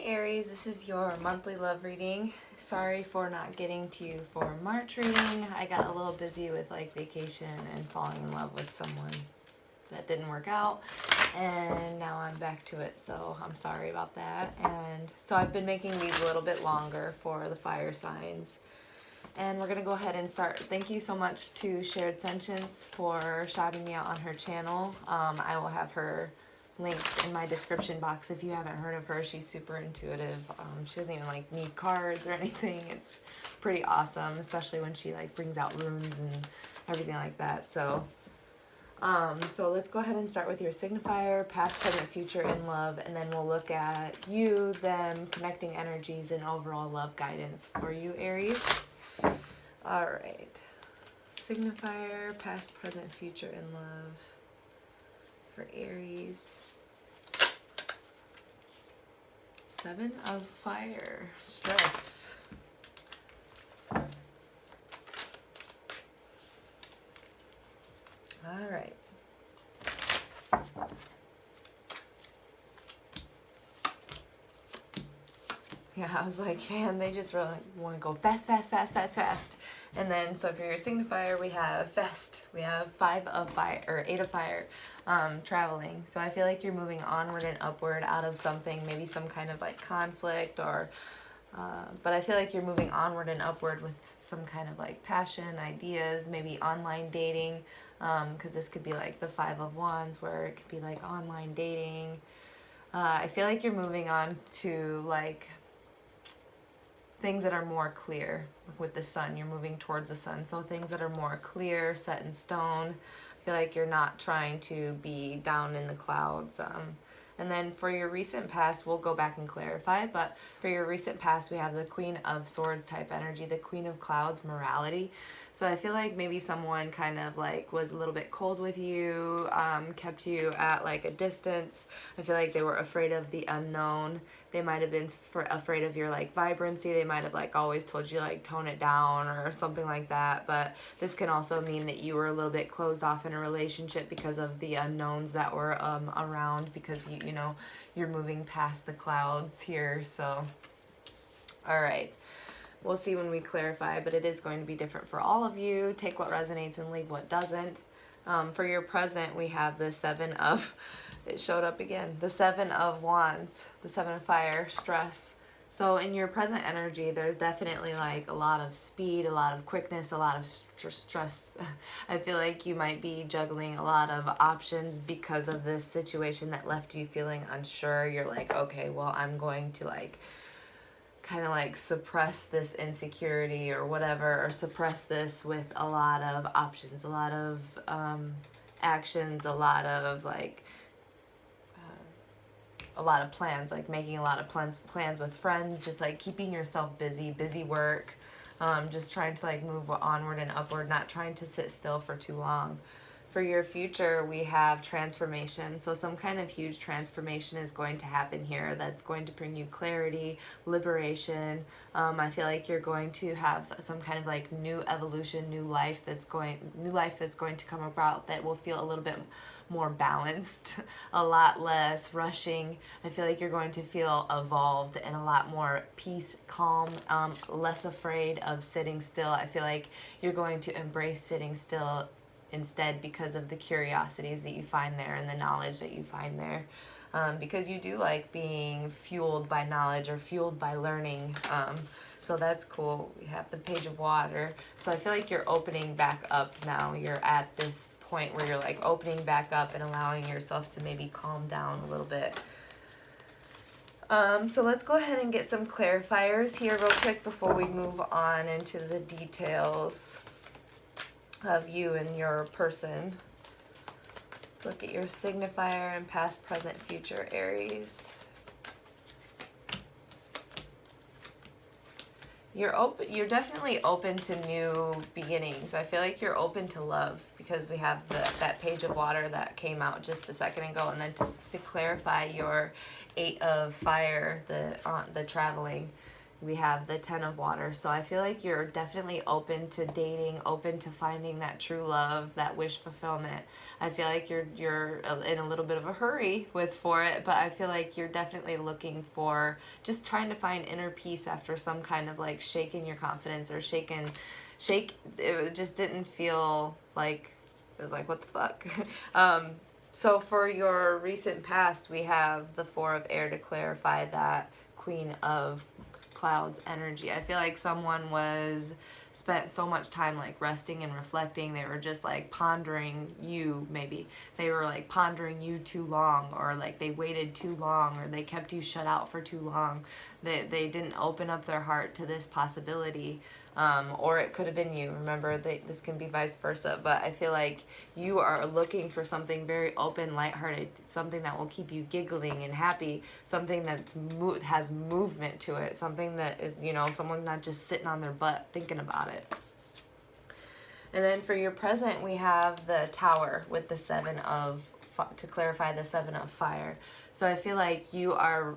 Aries, this is your monthly love reading. Sorry for not getting to you for March reading. I got a little busy with like vacation and falling in love with someone that didn't work out, and now I'm back to it, so I'm sorry about that. And so I've been making these a little bit longer for the fire signs, and we're gonna go ahead and start. Thank you so much to Shared Sentience for shouting me out on her channel. I will have her links in my description box if you haven't heard of her. She's super intuitive. She doesn't even like need cards or anything. It's pretty awesome, especially when she like brings out runes and everything like that. So let's go ahead and start with your signifier, past, present, future in love, and then we'll look at you, them, connecting energies, and overall love guidance for you, Aries. All right. Signifier, past, present, future in love for Aries. 7 of Fire, stress. All right. Yeah, I was like, man, they just really want to go fast, fast, fast, fast, fast. And then, so for your signifier, we have fast. We have 5 of Fire, or 8 of Fire, traveling. So I feel like you're moving onward and upward out of something, maybe some kind of like conflict, or but I feel like you're moving onward and upward with some kind of like passion, ideas, maybe online dating, because this could be like the 5 of Wands, where it could be like online dating. I feel like you're moving on to like things that are more clear. With the sun, you're moving towards the sun, so things that are more clear, set in stone. I feel like you're not trying to be down in the clouds. And then for your recent past, we'll go back and clarify, but for your recent past, we have the Queen of Swords type energy, the Queen of Clouds, morality. So I feel like maybe someone kind of like was a little bit cold with you, kept you at like a distance. I feel like they were afraid of the unknown. They might have been afraid of your like vibrancy. They might have like always told you like tone it down or something like that. But this can also mean that you were a little bit closed off in a relationship because of the unknowns that were around, because you know you're moving past the clouds here. So all right, we'll see when we clarify, but it is going to be different for all of you. Take what resonates and leave what doesn't. For your present, we have the 7 of, it showed up again, the 7 of Wands, the 7 of Fire, stress. So in your present energy, there's definitely like a lot of speed, a lot of quickness, a lot of stress. I feel like you might be juggling a lot of options because of this situation that left you feeling unsure. You're like, okay, well, I'm going to like kind of like suppress this insecurity or whatever, or suppress this with a lot of options, a lot of actions, a lot of like a lot of plans, like making a lot of plans with friends, just like keeping yourself busy work, just trying to like move onward and upward, not trying to sit still for too long. For your future, we have transformation. So some kind of huge transformation is going to happen here that's going to bring you clarity, liberation. I feel like you're going to have some kind of like new evolution, new life that's going to come about that will feel a little bit more balanced, a lot less rushing. I feel like you're going to feel evolved and a lot more peace, calm, less afraid of sitting still. I feel like you're going to embrace sitting still instead, because of the curiosities that you find there and the knowledge that you find there, because you do like being fueled by knowledge or fueled by learning. So that's cool. We have the Page of Water. So I feel like you're opening back up now. You're at this point where you're like opening back up and allowing yourself to maybe calm down a little bit. So let's go ahead and get some clarifiers here real quick before we move on into the details of you and your person. Let's look at your signifier and past, present, future, Aries. You're definitely open to new beginnings. I feel like you're open to love, because we have that Page of Water that came out just a second ago. And then to clarify, your 8 of Fire, the traveling, we have the Ten of Water. So I feel like you're definitely open to dating, open to finding that true love, that wish fulfillment. I feel like you're in a little bit of a hurry for it, but I feel like you're definitely looking for, just trying to find inner peace after some kind of like shake in your confidence, or it just didn't feel like, it was like, what the fuck? So for your recent past, we have the Four of Air to clarify that Queen of Clouds energy. I feel like someone spent so much time like resting and reflecting. They were just like pondering you, maybe. They were like pondering you too long, or like they waited too long, or they kept you shut out for too long. They didn't open up their heart to this possibility. Or it could have been you. Remember, this can be vice versa. But I feel like you are looking for something very open, lighthearted, something that will keep you giggling and happy, something that has movement to it, something that, you know, someone not just sitting on their butt thinking about it. And then for your present, we have the Tower with the to clarify the Seven of Fire. So I feel like you are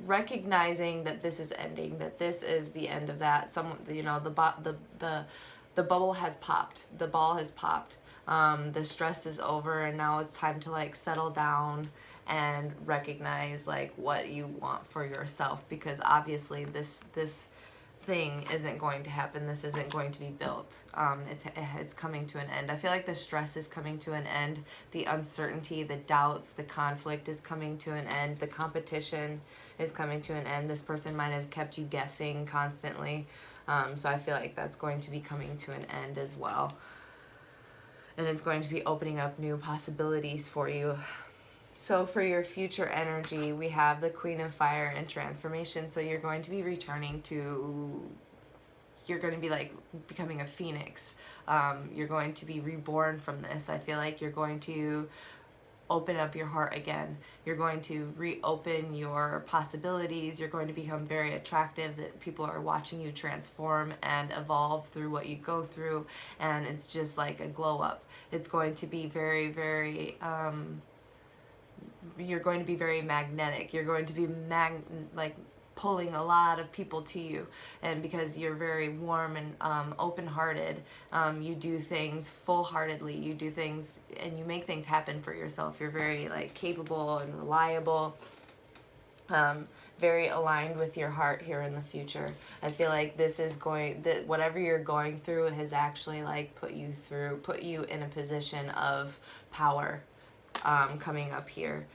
recognizing that this is ending, that this is the end of that. You know, the bubble has popped, the ball has popped, the stress is over, and now it's time to like settle down and recognize like what you want for yourself, because obviously this thing isn't going to happen. This isn't going to be built. It's coming to an end. I feel like the stress is coming to an end. The uncertainty, the doubts, the conflict is coming to an end. The competition is coming to an end. This person might have kept you guessing constantly. So I feel like that's going to be coming to an end as well. And it's going to be opening up new possibilities for you. So for your future energy, we have the Queen of Fire and transformation. So you're going to be you're going to be like becoming a phoenix. You're going to be reborn from this. I feel like you're going to open up your heart again. You're going to reopen your possibilities. You're going to become very attractive, that people are watching you transform and evolve through what you go through. And it's just like a glow up. It's going to be very, very, you're going to be very magnetic. You're going to be pulling a lot of people to you, and because you're very warm and open-hearted, you do things full-heartedly. You do things and you make things happen for yourself. You're very like capable and reliable, very aligned with your heart here in the future. I feel like whatever you're going through has actually like put you in a position of power, coming up here.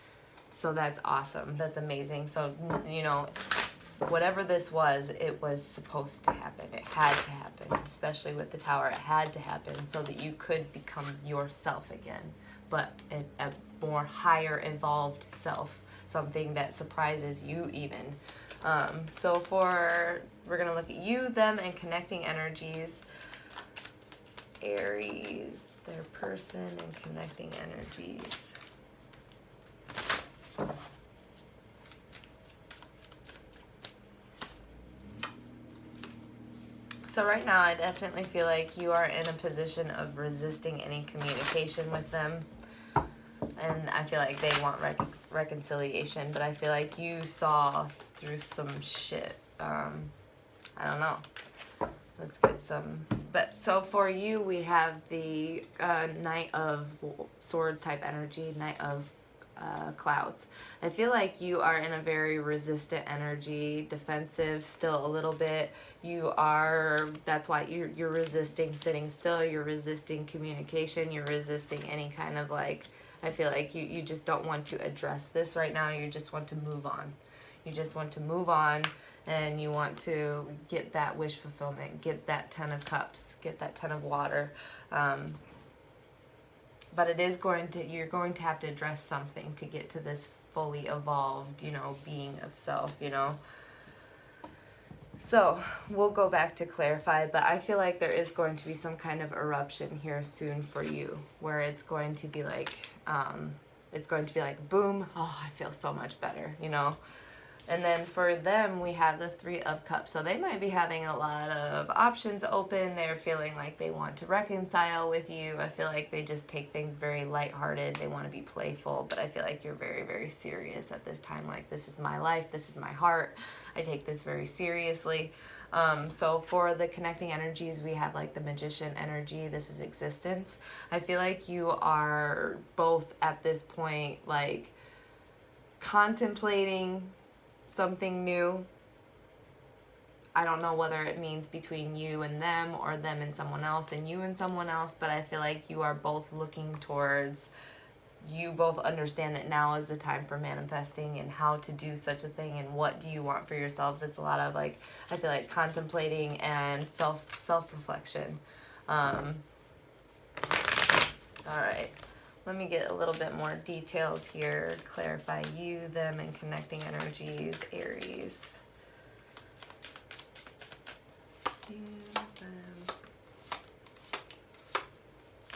So that's awesome. That's amazing. So, you know, whatever this was, it was supposed to happen. It had to happen, especially with the Tower. It had to happen so that you could become yourself again, but a more higher evolved self, something that surprises you even. So we're going to look at you, them, and connecting energies. Aries, their person, and connecting energies. So right now, I definitely feel like you are in a position of resisting any communication with them. And I feel like they want reconciliation, but I feel like you saw through some shit. I don't know. Let's get some. But so for you, we have the Knight of Swords type energy, Knight of Clouds. I feel like you are in a very resistant energy, defensive still a little bit. That's why you're resisting sitting still, you're resisting communication, you're resisting any kind of like, I feel like you just don't want to address this right now. You just want to move on. You just want to move on, and you want to get that wish fulfillment, get that 10 of Cups, get that 10 of Water. But you're going to have to address something to get to this fully evolved, you know, being of self, you know. So we'll go back to clarify, but I feel like there is going to be some kind of eruption here soon for you, where it's going to be like, boom, oh, I feel so much better, you know. And then for them, we have the Three of Cups. So they might be having a lot of options open. They're feeling like they want to reconcile with you. I feel like they just take things very lighthearted. They want to be playful, but I feel like you're very, very serious at this time. Like, this is my life. This is my heart. I take this very seriously. So for the connecting energies, we have like the Magician energy. This is existence. I feel like you are both at this point, like, contemplating something new. I don't know whether it means between you and them or them and someone else and you and someone else, but I feel like you are both looking towards, you both understand that now is the time for manifesting and how to do such a thing and what do you want for yourselves. It's a lot of like, I feel like contemplating and self-reflection. All right. Let me get a little bit more details here. Clarify you, them, and connecting energies, Aries. You, them.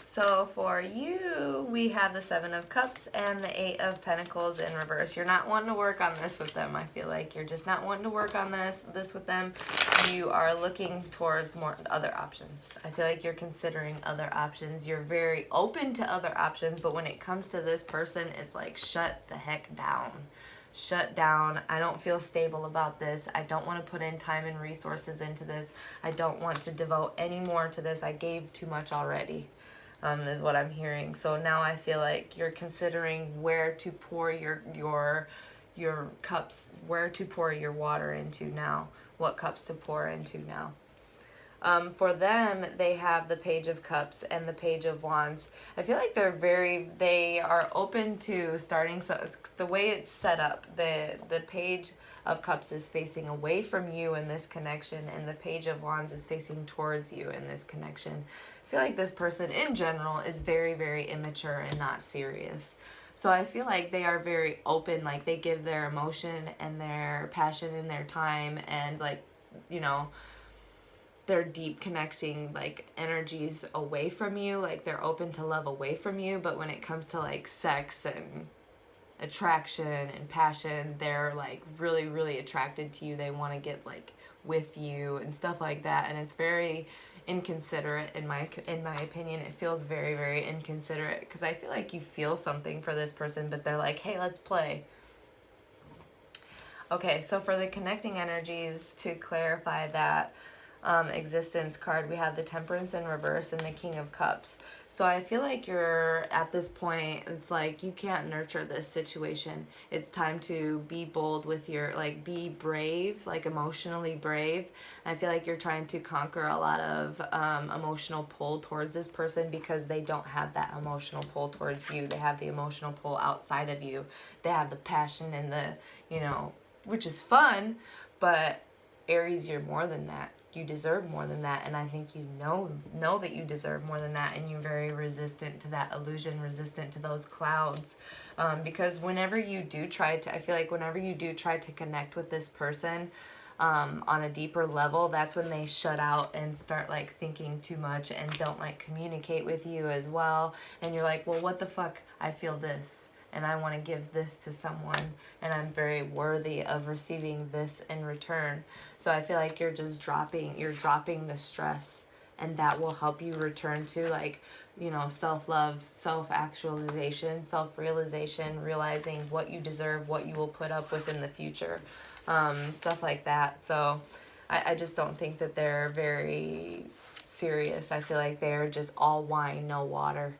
So for you, we have the Seven of Cups and the Eight of Pentacles in reverse. You're not wanting to work on this with them. I feel like you're just not wanting to work on this with them. You are looking towards more other options. I feel like you're considering other options. You're very open to other options, but when it comes to this person, it's like, shut the heck down. Shut down. I don't feel stable about this. I don't want to put in time and resources into this. I don't want to devote any more to this. I gave too much already. Is what I'm hearing. So now I feel like you're considering where to pour your cups, where to pour your water into now, what cups to pour into now. For them, they have the Page of Cups and the Page of Wands. I feel like they are open to starting. So the way it's set up, the Page of Cups is facing away from you in this connection, and the Page of Wands is facing towards you in this connection. I feel like this person in general is very, very immature and not serious. So I feel like they are very open, like they give their emotion and their passion and their time and, like, you know, their deep connecting like energies away from you. Like they're open to love away from you, but when it comes to like sex and attraction and passion, they're like really, really attracted to you. They want to get like with you and stuff like that, and it's very inconsiderate in my opinion. It feels very, very inconsiderate because I feel like you feel something for this person, but they're like, hey, let's play. Okay, so for the connecting energies, to clarify that existence card, we have the Temperance in reverse and the King of Cups. So I feel like you're at this point, it's like you can't nurture this situation. It's time to be bold with your, like, be brave, like emotionally brave. I feel like you're trying to conquer a lot of emotional pull towards this person because they don't have that emotional pull towards you. They have the emotional pull outside of you. They have the passion and the, you know, which is fun, but Aries, you're more than that. You deserve more than that, and I think you know that you deserve more than that, and you're very resistant to that illusion, resistant to those clouds, because whenever you do try to, I feel like whenever you do try to connect with this person on a deeper level, that's when they shut out and start like thinking too much and don't like communicate with you as well, and you're like, well, what the fuck, I feel this and I want to give this to someone, and I'm very worthy of receiving this in return. So I feel like you're just dropping the stress, and that will help you return to, like, you know, self-love, self-actualization, self-realization, realizing what you deserve, what you will put up with in the future, stuff like that. So I just don't think that they're very serious. I feel like they're just all wine, no water.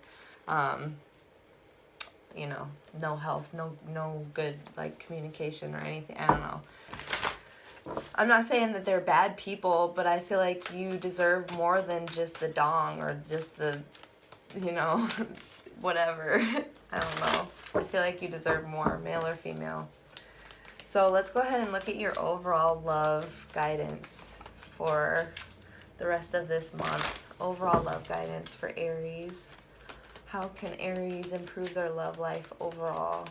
You know, no health, no good like communication or anything. I don't know. I'm not saying that they're bad people, but I feel like you deserve more than just the dong or just the, you know, whatever. I don't know. I feel like you deserve more, male or female. So let's go ahead and look at your overall love guidance for the rest of this month. Overall love guidance for Aries. How can Aries improve their love life overall?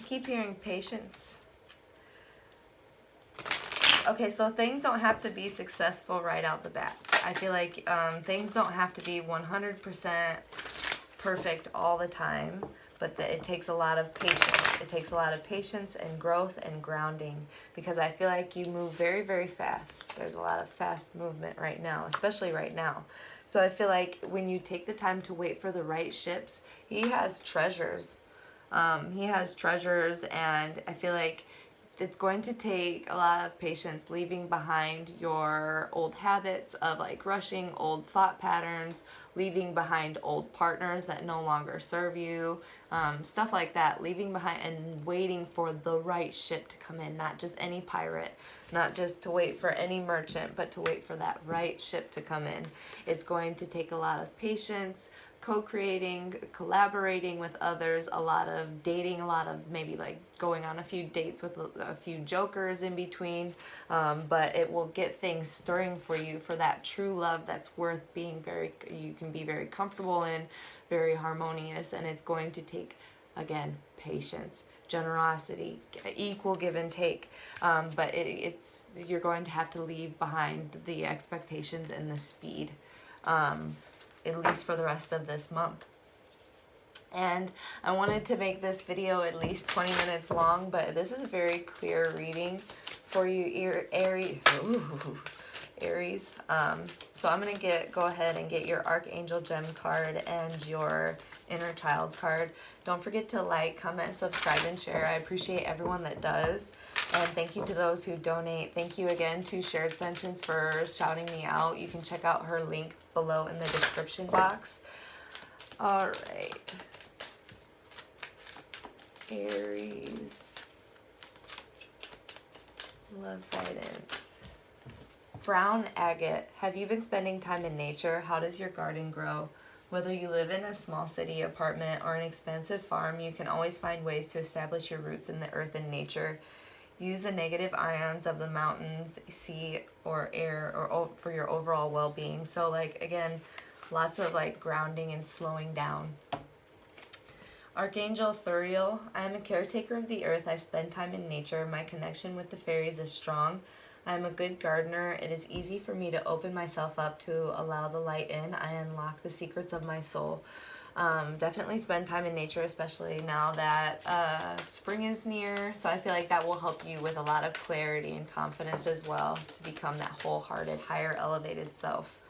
keep hearing patience. Okay, so things don't have to be successful right out the bat. I feel like things don't have to be 100% perfect all the time, but it takes a lot of patience. It takes a lot of patience and growth and grounding, because I feel like you move very, very fast. There's a lot of fast movement right now, especially right now. So I feel like when you take the time to wait for the right ships, he has treasures. He has treasures, and I feel like it's going to take a lot of patience leaving behind your old habits of like rushing, old thought patterns, leaving behind old partners that no longer serve you, stuff like that, leaving behind and waiting for the right ship to come in, not just any pirate, not just to wait for any merchant, but to wait for that right ship to come in. It's going to take a lot of patience, co-creating, collaborating with others, a lot of dating, a lot of maybe like going on a few dates with a few jokers in between, but it will get things stirring for you for that true love that's worth being you can be very comfortable in, very harmonious, and it's going to take, again, patience, generosity, equal give and take, but you're going to have to leave behind the expectations and the speed, at least for the rest of this month. And I wanted to make this video at least 20 minutes long, but this is a very clear reading for you, Aries. Aries. So I'm going to go ahead and get your Archangel Gem card and your Inner Child card. Don't forget to like, comment, subscribe, and share. I appreciate everyone that does. And thank you to those who donate. Thank you again to Shared Sentence for shouting me out. You can check out her link below in the description box. All right. Aries. Love guidance. Brown agate. Have you been spending time in nature? How does your garden grow? Whether you live in a small city apartment or an expansive farm, you can always find ways to establish your roots in the earth and nature. Use the negative ions of the mountains, sea, or air for your overall well-being. So, like, again, lots of, like, grounding and slowing down. Archangel Thuriel. I am a caretaker of the earth. I spend time in nature. My connection with the fairies is strong. I am a good gardener. It is easy for me to open myself up to allow the light in. I unlock the secrets of my soul. Definitely spend time in nature, especially now that spring is near. So I feel like that will help you with a lot of clarity and confidence as well to become that wholehearted, higher elevated self.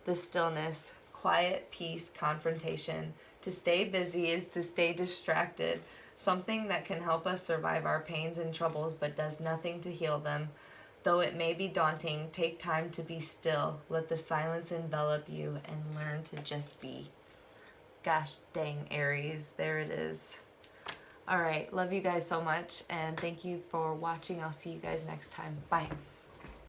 The stillness, quiet, peace, confrontation. To stay busy is to stay distracted. Something that can help us survive our pains and troubles but does nothing to heal them. Though it may be daunting, take time to be still. Let the silence envelop you and learn to just be. Gosh dang, Aries, there it is. All right, love you guys so much, and thank you for watching. I'll see you guys next time. Bye.